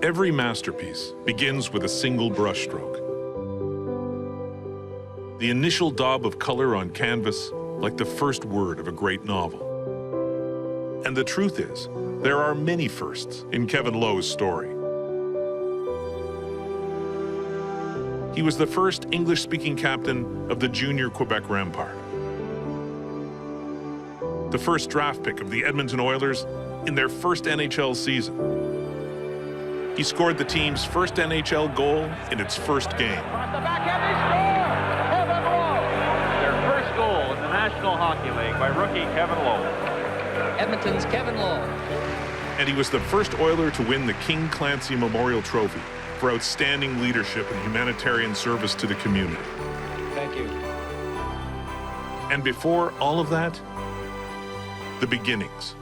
Every masterpiece begins with a single brushstroke. The initial daub of color on canvas, like the first word of a great novel. And the truth is, there are many firsts in Kevin Lowe's story. He was the first English-speaking captain of the junior Quebec Rampart. The first draft pick of the Edmonton Oilers in their first NHL season. He scored the team's first NHL goal in its first game. Across the backhand, they score! Kevin Lowe! Their first goal in the National Hockey League by rookie Kevin Lowe. Edmonton's Kevin Lowe. And he was the first Oiler to win the King Clancy Memorial Trophy for outstanding leadership and humanitarian service to the community. Thank you. And before all of that, the beginnings.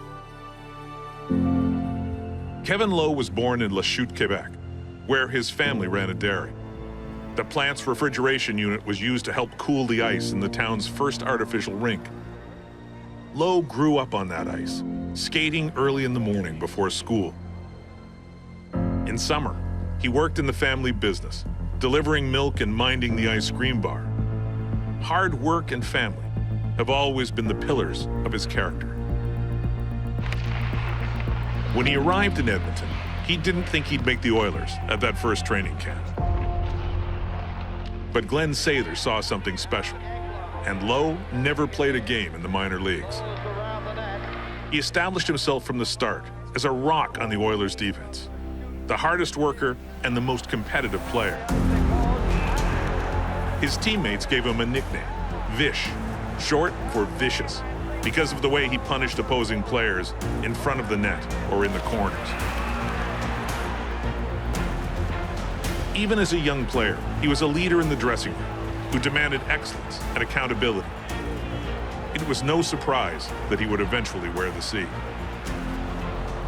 Kevin Lowe was born in Lachute, Quebec, where his family ran a dairy. The plant's refrigeration unit was used to help cool the ice in the town's first artificial rink. Lowe grew up on that ice, skating early in the morning before school. In summer, he worked in the family business, delivering milk and minding the ice cream bar. Hard work and family have always been the pillars of his character. When he arrived in Edmonton, he didn't think he'd make the Oilers at that first training camp. But Glenn Sather saw something special, and Lowe never played a game in the minor leagues. He established himself from the start as a rock on the Oilers' defense, the hardest worker and the most competitive player. His teammates gave him a nickname, Vish, short for vicious, because of the way he punished opposing players in front of the net or in the corners. Even as a young player, he was a leader in the dressing room who demanded excellence and accountability. It was no surprise that he would eventually wear the C.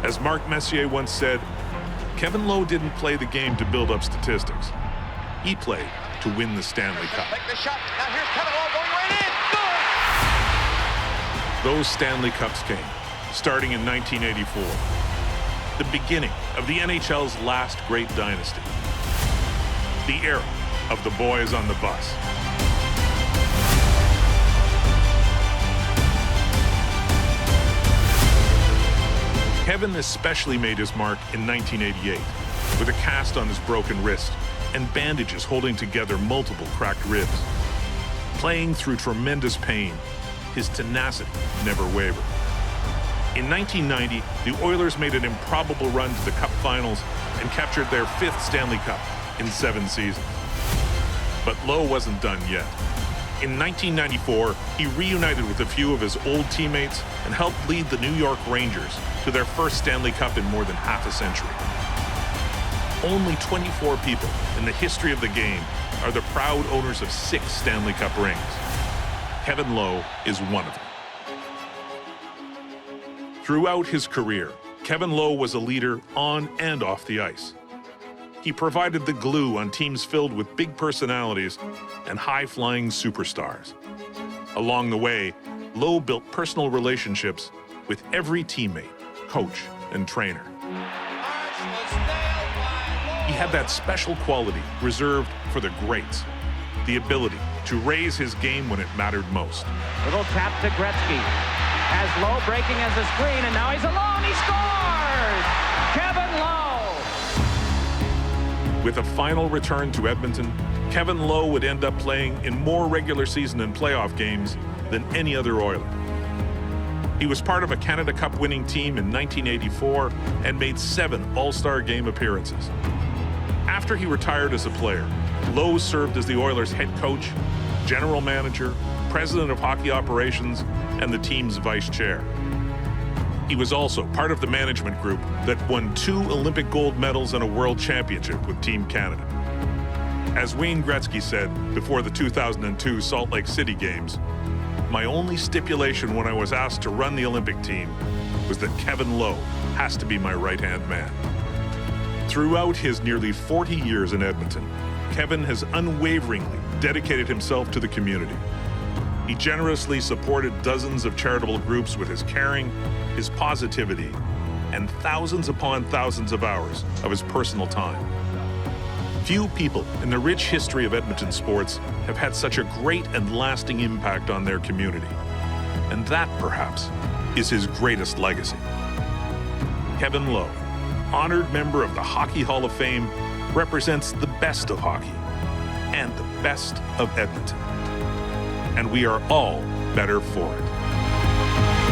As Marc Messier once said, Kevin Lowe didn't play the game to build up statistics. He played to win the Stanley Cup. Take the shot. Now here's Kevin Lowe going right in. Good! Those Stanley Cups came, starting in 1984, the beginning of the NHL's last great dynasty, the era of the boys on the bus. Kevin especially made his mark in 1988, with a cast on his broken wrist and bandages holding together multiple cracked ribs. Playing through tremendous pain, his tenacity never wavered. In 1990, the Oilers made an improbable run to the Cup Finals and captured their 5th Stanley Cup in 7 seasons. But Lowe wasn't done yet. In 1994, he reunited with a few of his old teammates and helped lead the New York Rangers to their first Stanley Cup in more than half a century. Only 24 people in the history of the game are the proud owners of 6 Stanley Cup rings. Kevin Lowe is one of them. Throughout his career, Kevin Lowe was a leader on and off the ice. He provided the glue on teams filled with big personalities and high-flying superstars. Along the way, Lowe built personal relationships with every teammate, coach, and trainer. He had that special quality reserved for the greats, the ability to raise his game when it mattered most. Little tap to Gretzky. Has Lowe breaking as a screen, and now he's alone. He scores! Kevin Lowe! With a final return to Edmonton, Kevin Lowe would end up playing in more regular season and playoff games than any other Oiler. He was part of a Canada Cup winning team in 1984 and made 7 All-Star Game appearances. After he retired as a player, Lowe served as the Oilers' head coach, general manager, president of hockey operations, and the team's vice chair. He was also part of the management group that won 2 Olympic gold medals and a world championship with Team Canada. As Wayne Gretzky said before the 2002 Salt Lake City Games, my only stipulation when I was asked to run the Olympic team was that Kevin Lowe has to be my right-hand man. Throughout his nearly 40 years in Edmonton, Kevin has unwaveringly dedicated himself to the community. He generously supported dozens of charitable groups with his caring, his positivity, and thousands upon thousands of hours of his personal time. Few people in the rich history of Edmonton sports have had such a great and lasting impact on their community. And that, perhaps, is his greatest legacy. Kevin Lowe, honored member of the Hockey Hall of Fame, represents the best of hockey and the best of Edmonton. And we are all better for it.